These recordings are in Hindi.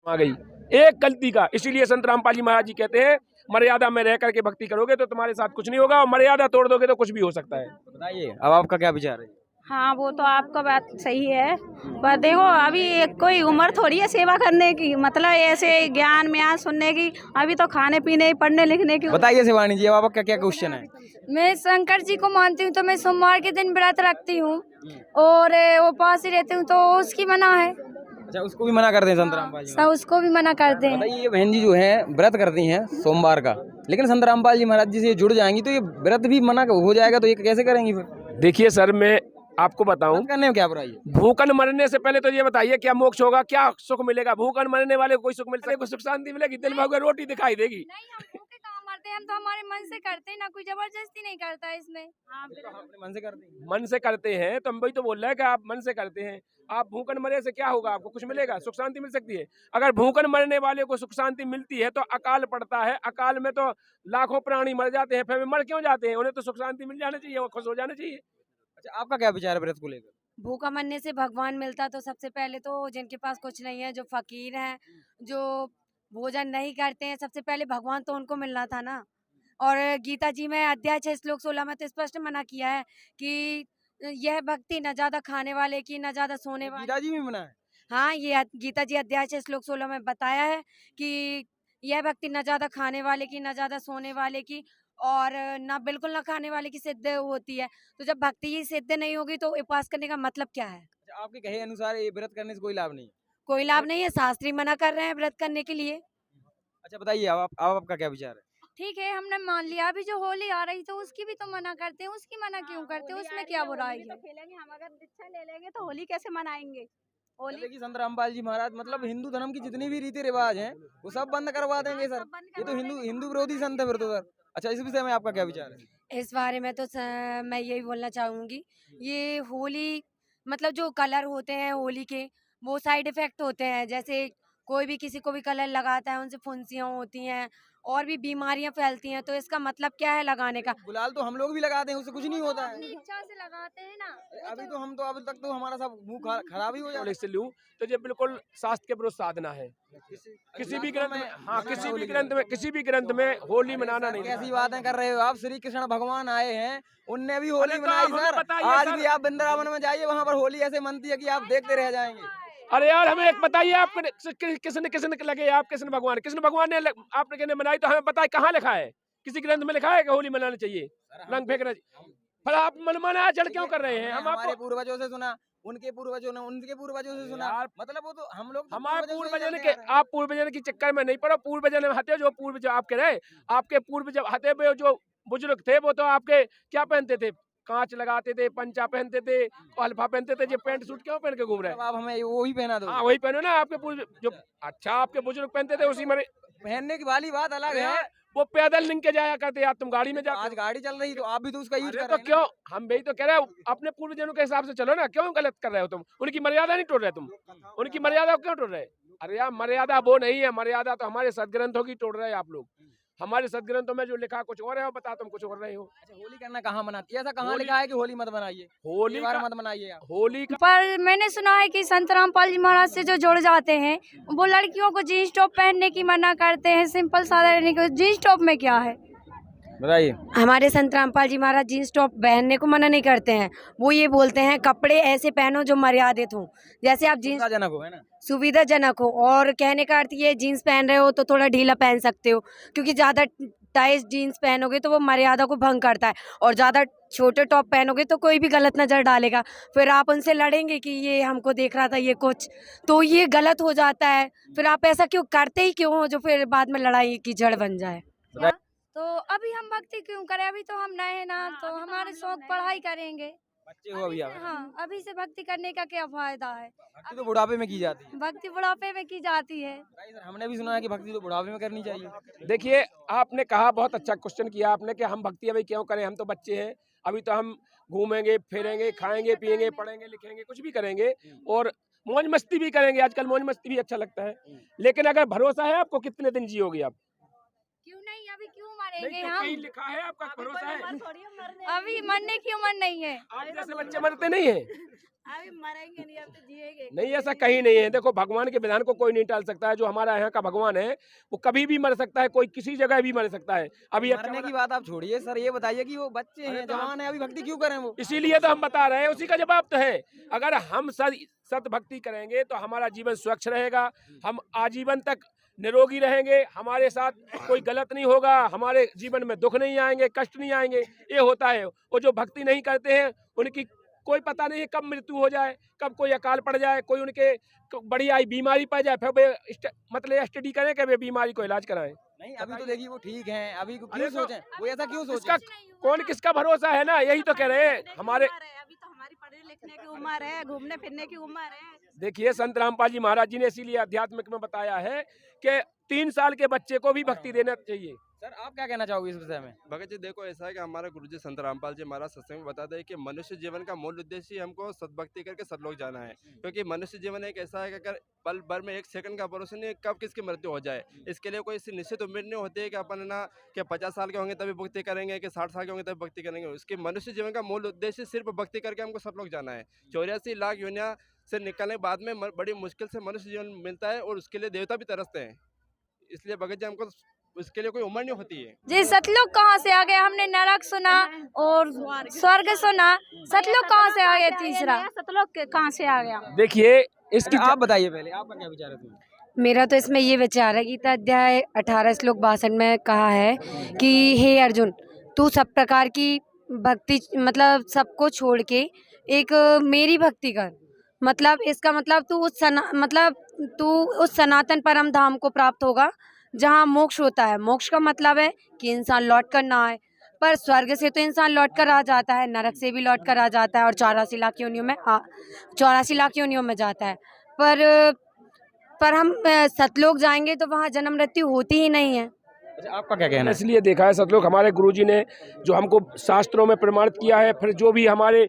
आ गई एक गलती का। इसीलिए संत रामपाल जी महाराज जी कहते हैं मर्यादा में रह करके भक्ति करोगे तो तुम्हारे साथ कुछ नहीं होगा, और मर्यादा तोड़ दोगे तो कुछ भी हो सकता है। बताइए अब आपका क्या विचार है? हाँ, वो तो आपका बात सही है, पर देखो अभी कोई उम्र थोड़ी है सेवा करने की, मतलब ऐसे ज्ञान म्यान सुनने की। अभी तो खाने पीने पढ़ने लिखने की। बताइए शिवानी जी अब आपका क्या क्वेश्चन है? मैं शंकर जी को मानती हूँ, तो मैं सोमवार के दिन व्रत रखती हूँ और उपवास ही रहती हूँ, तो उसकी मना है। अच्छा, उसको भी मना करते हैं संत रामपाल जी? सब उसको भी मना करते हैं। बताइए ये बहन जी जो है व्रत करती हैं सोमवार का, लेकिन संत रामपाल जी महाराज जी से जुड़ जाएंगी तो ये व्रत भी मना हो जाएगा, तो ये कैसे करेंगी फिर? देखिए सर, मैं आपको बताऊं, व्रत करने में क्या बुराई है? भूखन मरने से पहले तो ये बताइए क्या मोक्ष होगा, क्या सुख मिलेगा? भूखन मरने वाले को कोई सुख मिलता है? कोई सुख शांति मिलेगी? दिन भर रोटी दिखाई देगी। नहीं, हम भूखे कहाँ मरते हैं, हम तो हमारे मन से करते हैं ना, कोई जबरदस्ती नहीं करता है इसमें। अपने मन से करते हैं। मन से करते हैं तो हम वही तो बोल रहे हैं कि आप मन से करते हैं। आप भूखन मरने से क्या होगा? आपको कुछ मिलेगा? सुख शांति मिल सकती है। अगर भूखन मरने वाले को सुख शांति मिलती है तो अकाल पड़ता है, अकाल में तो लाखों प्राणी मर जाते हैं, फिर मर क्यों जाते हैं? उन्हें तो सुख शांति मिल जाना चाहिए, वो खुश हो जाना चाहिए। अच्छा, आपका क्या विचार है व्रत को लेकर? भूखा मरने से भगवान मिलता तो सबसे पहले तो जिनके पास कुछ नहीं है, जो फकीर हैं, जो भोजन नहीं करते हैं, सबसे पहले भगवान तो उनको मिलना था ना। और गीता जी में अध्याय 6 श्लोक 16 में तो स्पष्ट मना किया है कि यह भक्ति न ज्यादा खाने वाले की, न ज्यादा सोने वाले। गीता जी में मना है? हाँ, ये गीता जी अध्याय 6 श्लोक 16 में बताया है कि यह भक्ति न ज्यादा खाने वाले की, न ज्यादा सोने वाले की, और ना बिल्कुल न खाने वाले की सिद्ध होती है। तो जब भक्ति ही सिद्ध नहीं होगी तो उपवास करने का मतलब क्या है? अच्छा, आपके कहे अनुसार ये व्रत करने से कोई लाभ नहीं है? कोई लाभ नहीं है, शास्त्री मना कर रहे हैं व्रत करने के लिए। अच्छा बताइए अब आपका क्या विचार है? ठीक है, हमने मान लिया। अभी जो होली आ रही तो उसकी भी तो मना करते हैं, उसकी मना क्यों करते हैं? उसमें क्या बुराई है? खेलेंगे हम, अगर दीक्षा ले लेंगे तो होली कैसे मनाएंगे? होली जैसे कि संत रामपाल जी महाराज मतलब हिंदू धर्म की जितनी भी रीति रिवाज हैं वो सब बंद करवा देंगे सर। ये तो हिंदू विरोधी संत है फिर तो सर। अच्छा, इस विषय में आपका क्या विचार है? इस बारे में तो मैं यही बोलना चाहूंगी, ये होली मतलब जो कलर होते हैं होली के, वो साइड इफेक्ट होते हैं। जैसे कोई भी किसी को भी कलर लगाता है, उनसे फुंसियाँ होती हैं और भी बीमारियां फैलती हैं। तो इसका मतलब क्या है लगाने का? गुलाल तो हम लोग भी लगाते हैं, उससे कुछ नहीं होता अपनी है। इच्छा से लगाते हैं ना। अभी तो हम तो अब तक तो हमारा सब मुंह खराब ही हो जाता से लूं तो ये बिल्कुल शास्त्र के विरुद्ध साधना है। किसी भी ग्रंथ में, हाँ, किसी भी ग्रंथ में होली मनाना नहीं। कैसी बातें कर रहे हो आप? श्री कृष्ण भगवान आए हैं, उनने भी होली अरे तो मनाई हमें सर। बताइए आज सर। भी आप वृंदावन में जाइए, वहाँ पर होली ऐसे मनती है कि आप देखते रह जाएंगे। अरे यार, हमें एक बताइए, आपको किसने लगे? आप कृष्ण भगवान ने आपने कहने बनाई, तो हमें बताए कहाँ लिखा है? किसी ग्रंथ में लिखा है कि होली मनानी चाहिए, रंग फेंकना? पर आप मनमाना आचरण क्यों कर रहे हैं? हम हमारे आपको, पूर्वजों से सुना, उनके पूर्वजों ने उनके पूर्वजों से सुना, यार, मतलब वो तो हम लोग हमारे पूर्वजों से ही पूर्वजन चलते के, आ रहे हैं। आप पूर्वजन की चक्कर में नहीं पड़ो। पूर्वजन हते जो पूर्वज आप कह रहे, आपके पूर्वज हते हुए जो बुजुर्ग थे वो तो आपके क्या पहनते थे? कांच लगाते थे, पंचा पहनते थे, अल्फा पहनते थे। ये पैंट सूट क्यों पहन के घूम रहे हैं? अब आप हमें वही पहना दो। हाँ, वही पहनो ना आपके पूर्वज जो। अच्छा, आपके बुजुर्ग पहनते थे उसी में। पहनने की वाली बात अलग अरे है। यार, वो पैदल लिंक के जाया करते, यार तुम गाड़ी में तो जाते आज हो। गाड़ी चल रही तो आप भी तो उसका यूज अरे कर तो रहे हैं क्यों? ना। हम वही तो कह रहे हो, अपने पूर्वजनों के हिसाब से चलो ना। क्यों गलत कर रहे हो तुम? उनकी मर्यादा नहीं तोड़ रहे तुम। उनकी मर्यादा क्यों तोड़ रहे? अरे यार, मर्यादा वो नहीं है, मर्यादा तो हमारे सदग्रंथों की तोड़ रहे हैं आप लोग। हमारे सदग्रंथों में जो लिखा कुछ और है, वो बता तुम कुछ और रहे हो। अच्छा, होली करना कहाँ मनाती है? ऐसा कहाँ होली- लिखा है कि होली मत मनाइए, होली त्योहार का, मत मनाइए आप? होली का पर मैंने सुना है कि संत रामपाल जी महाराज से जो जुड़ जाते हैं वो लड़कियों को जीन्स टॉप पहनने की मना करते हैं, सिंपल सादा रहने को। जीन्स टॉप में क्या है? बताइए। हमारे संत रामपाल जी महाराज जीन्स टॉप पहनने को मना नहीं करते हैं। वो ये बोलते हैं कपड़े ऐसे पहनो जो मर्यादित हो। जैसे आप जीन्स सुविधाजनक हो, है ना? सुविधाजनक हो, और कहने का अर्थ ये जीन्स पहन रहे हो तो थोड़ा ढीला पहन सकते हो, क्योंकि ज़्यादा टाइट जीन्स पहनोगे तो वो मर्यादा को भंग करता है, और ज़्यादा छोटे टॉप पहनोगे तो कोई भी गलत नज़र डालेगा। फिर आप उनसे लड़ेंगे कि ये हमको देख रहा था, ये कुछ, तो ये गलत हो जाता है। फिर आप ऐसा क्यों करते ही क्यों हो जो फिर बाद में लड़ाई की जड़ बन जाए? तो अभी हम भक्ति क्यों करें? अभी तो हम नए हैं ना, तो हमारे शौक पढ़ाई करेंगे। बच्चे हो अभी आप। हाँ, अभी से भक्ति करने का क्या फायदा है? भक्ति तो बुढ़ापे में की जाती है। भक्ति बुढ़ापे में की जाती है। भाई सर, हमने भी सुना है कि भक्ति तो बुढ़ापे में करनी चाहिए। देखिए, आपने कहा, बहुत अच्छा क्वेश्चन किया आपने कि हम भक्ति अभी क्यों करें? हम तो बच्चे हैं, अभी तो हम घूमेंगे फिरेंगे, खाएंगे पिएंगे, पढ़ेंगे लिखेंगे, कुछ भी करेंगे, और मौज मस्ती भी करेंगे। आजकल मौज मस्ती भी अच्छा लगता है। लेकिन अगर भरोसा है आपको, कितने दिन जियोगे आप? क्यों नहीं, अभी क्यों मरे मरेंगे तो हम। कहीं लिखा है, आपका भरोसा है? अभी मरने की उम्र नहीं है। आज जैसे बच्चे मरते नहीं है, अभी मरेंगे नहीं, अब तो जिएंगे। नहीं ऐसा कहीं नहीं है। देखो भगवान के विधान को कोई नहीं टाल सकता है। जो हमारा यहाँ का भगवान है वो कभी भी मर सकता है, कोई किसी जगह भी मर सकता है। अभी मरने की बात आप छोड़िए सर, ये बताइए कि वो बच्चे हैं, जवान है, अभी भक्ति क्यों करें वो? इसीलिए तो हम बता रहे हैं, उसी का जवाब तो है। अगर हम सत भक्ति करेंगे तो हमारा जीवन स्वच्छ रहेगा, हम आजीवन तक निरोगी रहेंगे, हमारे साथ कोई गलत नहीं होगा, हमारे जीवन में दुख नहीं आएंगे, कष्ट नहीं आएंगे। ये होता है। वो जो भक्ति नहीं करते हैं उनकी कोई पता नहीं है कब मृत्यु हो जाए, कब कोई अकाल पड़ जाए, कोई उनके बड़ी आई बीमारी पड़ जाए, फिर वे मतलब स्टडी करें कि वे बीमारी को इलाज कराएं। नहीं, अभी तो देखिए वो ठीक हैं, अभी क्यों अरे तो सोचें वो, ऐसा क्यों इसका सोचें? कौन किसका भरोसा है ना, यही तो कह रहे हैं हमारे। अभी तो हमारी पढ़ने लिखने की उम्र है, घूमने फिरने की उम्र है। देखिए संत रामपाल जी महाराज जी ने इसीलिए आध्यात्मिक में बताया है कि 3 साल के बच्चे को भी भक्ति देना चाहिए। सर आप क्या कहना चाहोगे इस विषय में? भगत जी देखो, ऐसा है कि हमारा गुरुजी संत रामपाल जी महाराज सत्संग में बताते हैं कि मनुष्य जीवन का मूल उद्देश्य ही हमको सद्भक्ति करके सतलोक जाना है। क्योंकि मनुष्य जीवन एक ऐसा है कि अगर पल भर में 1 सेकंड का भरोसा नहीं कब किसकी मृत्यु हो जाए। इसके लिए कोई ऐसी निश्चित उम्र नहीं होती है कि अपन ना कि 50 साल के होंगे तभी भक्ति करेंगे, कि 60 साल के होंगे तभी भक्ति करेंगे। उसके मनुष्य जीवन का मूल उद्देश्य सिर्फ भक्ति करके हमको सतलोक जाना है। 84 लाख योनियां से निकलने के बाद में बड़ी मुश्किल से मनुष्य जीवन मिलता है, और उसके लिए देवता भी तरसते हैं। इसलिए भगत जी हमको उसके लिए कोई उम्र नहीं होती है। जी सतलुज कहाँ से आ गया? हमने नरक सुना और स्वर्ग सुना, सतलुज कहाँ से आ गया? तीसरा सतलोक कहाँ से आ गया? देखिए इसकी आप बताइए पहले, आपका क्या विचार है इसमें? मेरा तो इसमें ये विचार है, गीता अध्याय 18 श्लोक 62 में कहा है कि हे अर्जुन, तू सब प्रकार की भक्ति मतलब सबको छोड़ के एक मेरी भक्ति कर। मतलब इसका मतलब तू उस सनातन परम धाम को प्राप्त होगा जहाँ मोक्ष होता है। मोक्ष का मतलब है कि इंसान लौट कर ना आए, पर स्वर्ग से तो इंसान लौट कर आ जाता है, नरक से भी लौट कर आ जाता है, और 84 लाख योनियों में जाता है। पर हम सतलोक जाएंगे तो वहाँ जन्म मृत्यु होती ही नहीं है। अच्छा, आपका क्या कहना है? इसलिए देखा है सतलोक हमारे गुरुजी ने जो हमको शास्त्रों में प्रमाणित किया है, फिर जो भी हमारे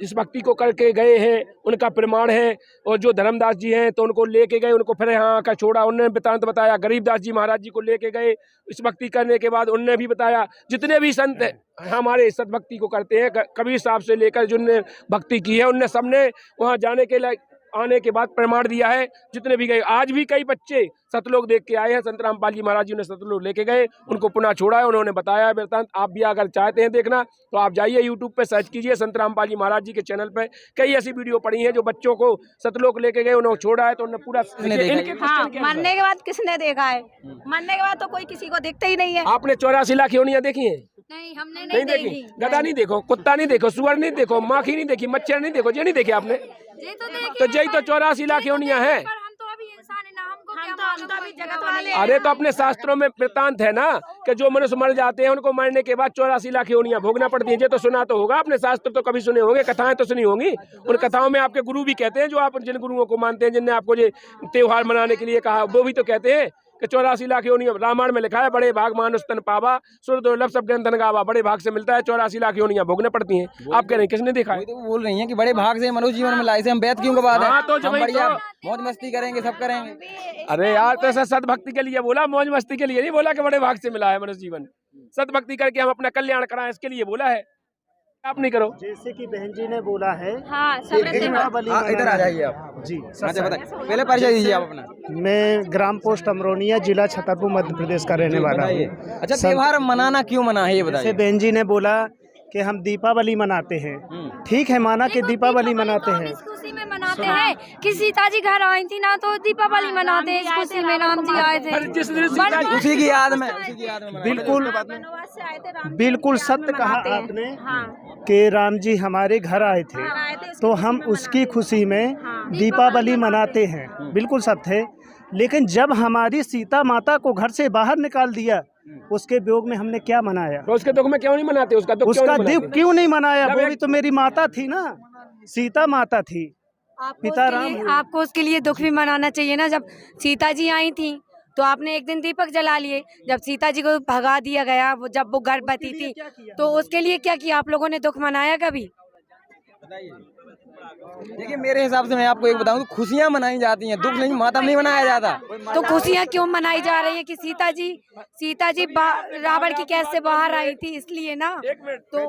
इस भक्ति को करके गए हैं उनका प्रमाण है। और जो धर्मदास जी हैं तो उनको लेके गए, उनको फिर यहाँ का छोड़ा, उन्होंने वृतांत बताया। गरीबदास जी महाराज जी को लेके गए, इस भक्ति करने के बाद उनने भी बताया। जितने भी संत हमारे सतभक्ति को करते हैं, कबीर साहब से लेकर जिनने भक्ति की है, उनने सबने वहाँ जाने के लिए आने के बाद प्रमाण दिया है। जितने भी गए, आज भी कई बच्चे सतलोक देख के आए हैं। संत रामपाल जी महाराज जी ने सतलोक लेके गए, उनको पुनः छोड़ा है, उन्होंने बताया है वृतांत। आप भी अगर चाहते हैं देखना तो आप जाइए यूट्यूब पे सर्च कीजिए, संत रामपाल जी महाराज जी के चैनल पे कई ऐसी वीडियो पड़ी हैं जो बच्चों को सतलोक लेके गए, उन्होंने छोड़ा है, तो उन्होंने पूरा हाँ, मरने के बाद किसने देखा है? मरने के बाद तो कोई किसी को देखता ही नहीं है। आपने 84 लाख योनियां देखी है? नहीं, हमने नहीं देखी। गधा नहीं देखो, कुत्ता नहीं देखो, सुअर नहीं देखो, माखी नहीं देखी, मच्छर नहीं देखो, ये नहीं देखे आपने? तो यही तो 84 लाख योनियां हैं। हम तो अभी इंसान है ना, हमको क्या हम तो मालूम अभी है जगत वाले अरे तो अपने शास्त्रों में वृतांत है ना कि जो मनुष्य मर जाते हैं उनको मरने के बाद 84 लाख योनियां भोगना पड़ती है। ये तो सुना तो होगा आपने, शास्त्र तो कभी सुने होंगे, कथाएं तो सुनी होंगी। उन कथाओं में आपके गुरु भी कहते हैं, जो आप जिन गुरुओं को मानते हैं, जिनने आपको ये त्योहार मनाने के लिए कहा, वो भी तो कहते हैं कि 84 लाख योनियां। रामायण में लिखा है, बड़े भाग मानुष तन पावा, सुर दुर्लभ सब ग्रंथन गावा। बड़े भाग से मिलता है, 84 लाख योनियां भोगना पड़ती हैं। आप कह रहे हैं किसने देखा है? वही तो वो बोल रही हैं कि बड़े भाग से मनुष्य जीवन मिला, इसे हम बैत क्यों गवा दें? हाँ, तो जब हम वही बढ़िया तो- मौज मस्ती करेंगे, सब करेंगे। अरे यार, तो ऐसा सदभक्ति के लिए बोला, मौज मस्ती के लिए नहीं बोला कि बड़े भाग से मिला है मनुष्य जीवन। सदभक्ति करके हम अपना कल्याण कराएं, इसके लिए बोला है। आप नहीं करो। जैसे कि बहन जी ने बोला है, हाँ, दीपावली इधर आ जाइए आप जी। अच्छा बताइए, पहले परिचय दीजिए आप अपना। मैं ग्राम पोस्ट अमरोनिया, जिला छतरपुर, मध्य प्रदेश का रहने वाला हूँ। अच्छा, त्योहार मनाना क्यों मना है ये जैसे बताइए। बहन जी ने बोला कि हम दीपावली मनाते हैं, ठीक है, माना कि दीपावली मनाते हैं। इस खुशी में मनाते हैं कि सीता जी घर आई थी ना, तो दीपावली मनाते हैं इस खुशी में, राम जी आए थे। अरे जिस दिन सीता जी- उसी की याद में मनाते बिल्कुल वनवास से आए थे, राम जी बिल्कुल के याद में सत्य कहा मनाते हैं। आपने हाँ, कि राम जी हमारे घर आए थे, आए थे, तो हम उसकी खुशी में दीपावली मनाते हैं। बिल्कुल सत्य है। लेकिन जब हमारी सीता माता को घर से बाहर निकाल दिया, उसके वियोग में हमने क्या मनाया? तो उसके दुख में क्यों नहीं मनाते? उसका दुख क्यों उसका नहीं दुख मनाते? क्यों नहीं मनाया? जब वो एक- भी तो मेरी माता थी ना, सीता माता थी। पिता राम हुए। आपको उसके लिए दुख भी मनाना चाहिए ना। जब सीता जी आई थी तो आपने एक दिन दीपक जला लिए। जब सीता जी को भगा दिया गया, वो जब वो गर्भवती थी, तो उसके लिए क्या किया आप लोगों ने? दुख मनाया कभी? देखिए मेरे हिसाब से मैं आपको एक बताऊं तो खुशियां मनाई जाती हैं, दुख नहीं, मातम नहीं मनाया जाता। तो खुशियाँ क्यों मनाई जा रही है कि सीता जी रावण की कैद से बाहर आई थी, इसलिए ना। एक मिनट तो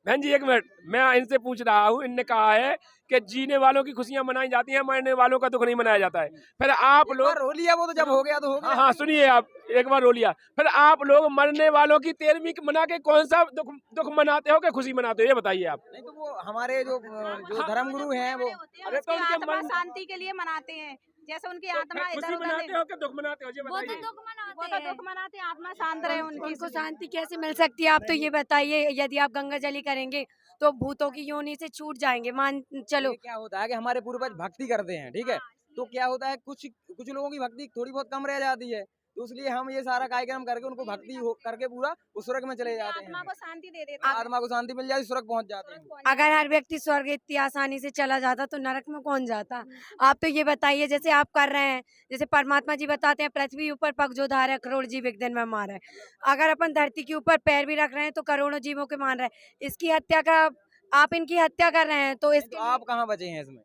बहन जी, एक मिनट, मैं इनसे पूछ रहा हूँ। इनने कहा है कि जीने वालों की खुशियां मनाई जाती हैं, मरने वालों का दुख नहीं मनाया जाता है। फिर आप एक लोग बार रो लिया वो तो जब हो गया तो हो हाँ गया। हाँ सुनिए, आप एक बार रो लिया, फिर आप लोग मरने वालों की 13वीं मना के कौन सा दुख मनाते हो कि खुशी मनाते हो, ये बताइए आप। नहीं तो वो हमारे जो धर्मगुरु हैं वो अरे तो उनके आत्मा मन शांति के लिए मनाते हैं, जैसे उनकी तो आत्मा खुशी इधर उधर मनाते हो कि दुख मनाते हो, ये वो तो बताइए। दुख वो मनाते तो हैं। दुख मनाते हैं, आत्मा शांत रहे उनकी। उनको शांति कैसे मिल सकती है, आप तो ये बताइए। यदि आप गंगा जली करेंगे तो भूतों की योनि से छूट जाएंगे, मान चलो। ये क्या होता है कि हमारे पूर्वज भक्ति करते हैं, ठीक है, तो क्या होता है कुछ लोगों की भक्ति थोड़ी बहुत कम रह जाती है, तो इसलिए हम ये सारा कार्यक्रम करके उनको भक्ति करके पूरा उस स्वर्ग में चले जाते आत्मा हैं। को शांति दे देते हैं। आत्मा को शांति मिल जाती, स्वर्ग पहुंच जाते हैं। अगर हर व्यक्ति स्वर्ग इतनी आसानी से चला जाता तो नरक में कौन जाता। आप तो ये बताइए, जैसे आप कर रहे हैं, जैसे परमात्मा जी बताते हैं पृथ्वी ऊपर पग जो धार है करोड़ जीव एक दिन में मार है। अगर अपन धरती के ऊपर पैर भी रख रहे हैं तो करोड़ों जीवों के मार रहे हैं। इसकी हत्या का आप इनकी हत्या कर रहे हैं, तो तो इसके आप कहाँ बचे हैं इसमें?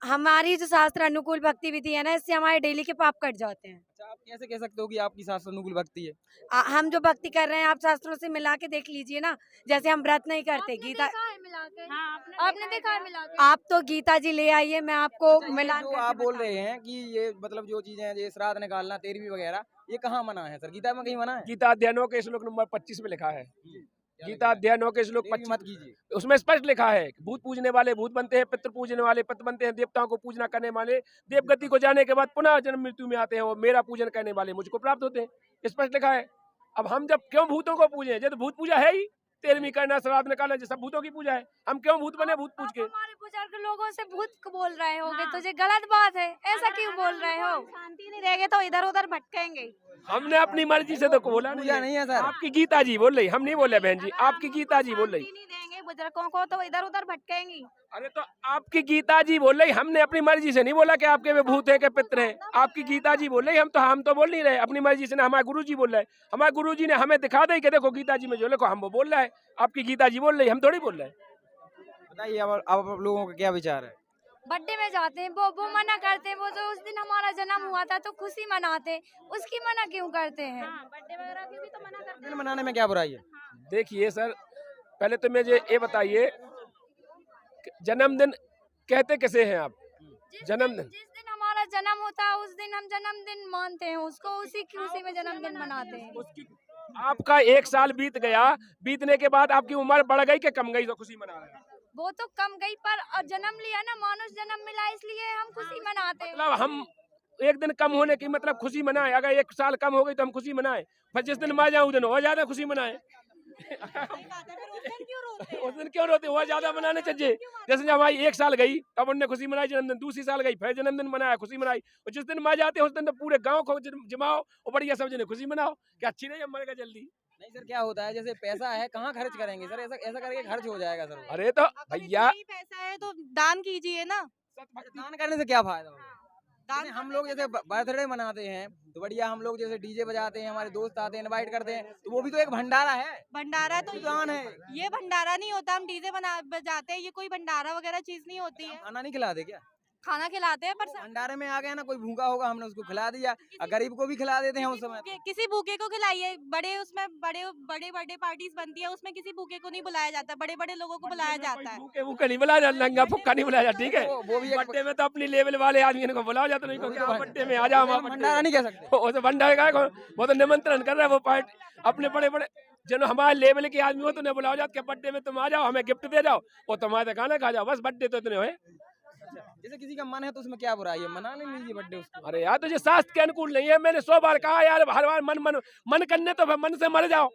हमारी जो शास्त्र अनुकूल भक्ति विधि है ना, इससे हमारे डेली के पाप कट जाते हैं। अच्छा, आप कैसे कह सकते हो कि आपकी शास्त्र अनुकूल भक्ति है? हम जो भक्ति कर रहे हैं आप शास्त्रों से मिला के देख लीजिए ना। जैसे हम व्रत नहीं करते, आपने गीता देखा है मिला के? हाँ, आपने देखा है मिला के? आप तो गीता जी ले आइए, मैं आपको अच्छा, ये मिलान जो करके आप बोल बता रहे हैं कि ये मतलब जो चीजें हैं, ये श्राद्ध निकालना, 13वीं वगैरह, ये कहाँ मना है सर? गीता में कहीं मना है? गीता अध्यायों के श्लोक नंबर 25 में लिखा है। क्या गीता लिखा है? अध्यायों के श्लोक देरी 25 मत कीजिए। उसमें स्पष्ट लिखा है कि भूत पूजने वाले भूत बनते हैं, पितृ पूजने वाले पितृ बनते हैं, देवताओं को पूजना करने वाले देवगति को जाने के बाद पुनः जन्म मृत्यु में आते हैं, और मेरा पूजन करने वाले मुझको प्राप्त होते हैं। स्पष्ट लिखा है। अब हम जब क्यों भूतों को पूजें, जब भूत पूजा है ही, 13वीं करना, श्राद्ध निकालना, सब भूतों की पूजा है। हम क्यों भूत बने भूत पूज आप के? हमारे बुजुर्ग लोगों से भूत को बोल रहे होगे, हाँ। तुझे गलत बात है, ऐसा क्यों बोल रहे हो? शांति नहीं रहेगी तो इधर उधर भटकेंगे। हमने अपनी मर्जी से तो बोला पूजा नहीं है सर। आपकी गीता जी बोल रही, हम नहीं बोले बहन जी, आपकी गीता जी बोल रही। शांति नहीं देंगे बुजुर्गों को तो इधर उधर भटकेंगी। अरे तो आपकी गीता जी बोल रही, हमने अपनी मर्जी से नहीं बोला कि आपके में भूत है के पित्र हैं। आपकी गीता जी बोल रही, हम तो बोल नहीं रहे अपनी मर्जी से ना, हमारे गुरु जी बोल रहे हैं। हमारे गुरु जी ने हमें दिखा दे कि देखो गीता जी में जो लिखो, हम वो बोल रहे हैं। आपकी गीता जी बोल रही, हम थोड़ी बोल रहे हैं। बताइए अब आप लोगों का क्या विचार है? बर्थडे में जाते हैं, वो मना करते हैं, वो जो उस दिन हमारा जन्म हुआ था तो खुशी मनाते हैं, उसकी मना क्यों करते हैं? बर्थडे वगैरह की भी तो मना करते दिन मनाने में क्या बुराई है? देखिए सर, पहले तो मुझे ये बताइए, जन्मदिन कहते कैसे हैं आप? जन्मदिन जिस दिन हमारा जन्म होता है उस दिन हम जन्मदिन मानते हैं उसको, उसी खुशी में जन्मदिन मनाते हैं। उसकी आपका 1 साल बीत गया, बीतने के बाद आपकी उम्र बढ़ गई कि कम गई तो खुशी मना रहे हैं? वो तो कम गई पर जन्म लिया ना, मानुष जन्म मिला, इसलिए हम खुशी मनाते हैं। मतलब हम एक दिन कम होने की मतलब खुशी मनाए। अगर 1 साल कम हो गई तो हम खुशी मनाए, फिर जिस दिन मर जाऊं उस दिन और ज्यादा खुशी मनाए। उस दिन क्यों रोते, और ज्यादा मनाने चाहिए। जैसे जब हमारी 1 साल गई तब उन्होंने खुशी मनाई जन्मदिन, दूसरी साल गई फिर जन्मदिन मनाया, खुशी मनाई, और जिस दिन मर जाते हैं उस दिन तो पूरे गांव को जमाओ और बढ़िया सब जने खुशी मनाओ। क्या अच्छी नहीं है, मर गए जल्दी। नहीं सर, क्या होता है जैसे पैसा है कहाँ खर्च करेंगे सर, ऐसा ऐसा करके खर्च हो जाएगा सर। अरे तो भैया पैसा है तो दान कीजिए ना। दान करने से क्या फायदा होगा? जैसे हम लोग जैसे बर्थडे मनाते हैं तो बढ़िया, हम लोग जैसे डीजे बजाते हैं, हमारे दोस्त आते हैं, इनवाइट करते हैं, तो वो भी तो एक भंडारा है, भंडारा तो दान है। ये भंडारा नहीं होता, हम डीजे बजाते हैं, ये कोई भंडारा वगैरह चीज नहीं होती है। खाना नहीं खिलाते क्या? खाना खिलाते हैं पर भंडारे में आ गया ना, कोई भूखा होगा हमने उसको खिला दिया, और गरीब को भी खिला देते हैं उस समय। किसी भूखे को खिलाइए। बड़े उसमें बड़े बर्थडे पार्टीज बनती है, उसमें किसी भूखे को नहीं बुलाया जाता, बड़े बड़े लोगों को बुलाया जाता है। भूखे भूखे नहीं बुलाया जाता, नंगा फुक्का नहीं बुलाया जाता, ठीक है। वो भी एक बर्थडे में तो अपनी लेवल वाले आदमी को बुलाया जाता, नहीं बर्थडे में आ जाओ हमारे भंडारा नहीं कह सकते। वो तो भंडारे का है, वो तो निमंत्रण कर रहा है, वो पार्ट अपने बड़े बड़े जनो हमारे लेवल के आदमी हो तो उन्हें बुलाओ जाते, बर्थडे में तुम आ जाओ, हमें गिफ्ट दे जाओ, वो तुम्हारे खाना खा जाओ, बस बर्थडे तो इतने हुए। जैसे किसी का मन है तो उसमें क्या बुराई है, मना ले लीजिए बर्थडे उसका। अरे यार तुझे शास्त्र के अनुकूल नहीं है, मैंने 100 बार कहा यार, हर बार मन करने तो मन से मर जाओ,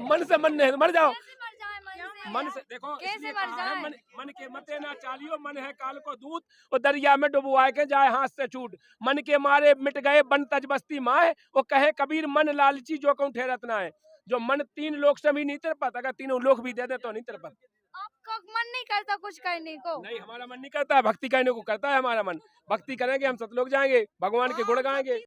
मन से मर जाओ, कैसे मर जाए मन से? मन से देखो, कैसे इसलिए मर कहा है, जाए? मन के मते ना चालियो, मन है काल को दूत, और दरिया में डुबवाए के जाए हाथ से छूट। मन के मारे मिट गए बन तज बस्ती माए, वो कहे कबीर मन लालची जो कहूँ ठहरत ना है। जो मन 3 लोक से भी नहीं तरपत, अगर 3 लोक भी दे दे तो नहीं तरपत। आपका मन नहीं करता कुछ करने को? नहीं, हमारा मन नहीं करता है, भक्ति करने को करता है हमारा मन। भक्ति करेंगे हम सतलोक जाएंगे, भगवान के गुण गाएंगे।